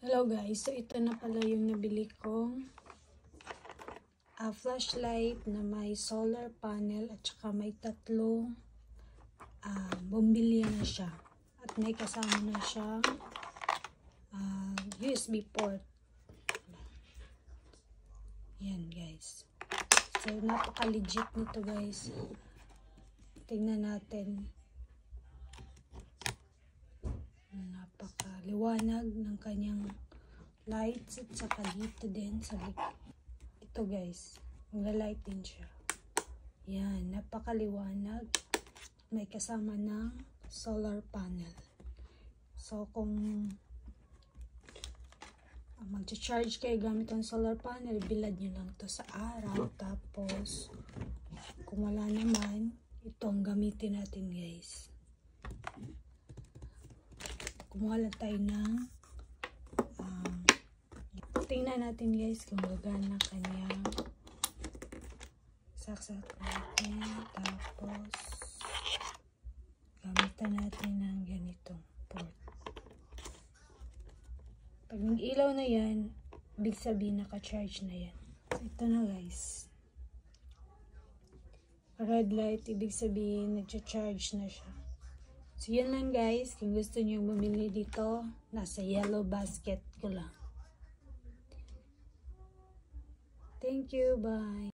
Hello guys, so ito na pala yung nabili kong flashlight na may solar panel at saka may tatlong bombilya na siya at may kasama na siyang USB port. Yan guys, so napaka legit nito guys. Tingnan natin, napakaliwanag ng kanyang lights at saka dito din sa likod. Ito guys, mag-light din siya. Yan, napakaliwanag. May kasama ng solar panel. So kung mag-charge kayo gamit ang solar panel, bilad nyo lang to sa araw. Tapos kung wala naman, itong gamitin natin guys. Kumuha lang tayo ng tingnan natin guys kung gagana kanyang saksak natin. Tapos gamitan natin ng ganitong port. Pag nag-ilaw na yan, ibig sabihin naka-charge na yan. Ito na guys, red light, ibig sabihin nag-charge na siya. So yun lang guys, kung gusto nyo bumili dito, nasa yellow basket ko lang. Thank you, bye.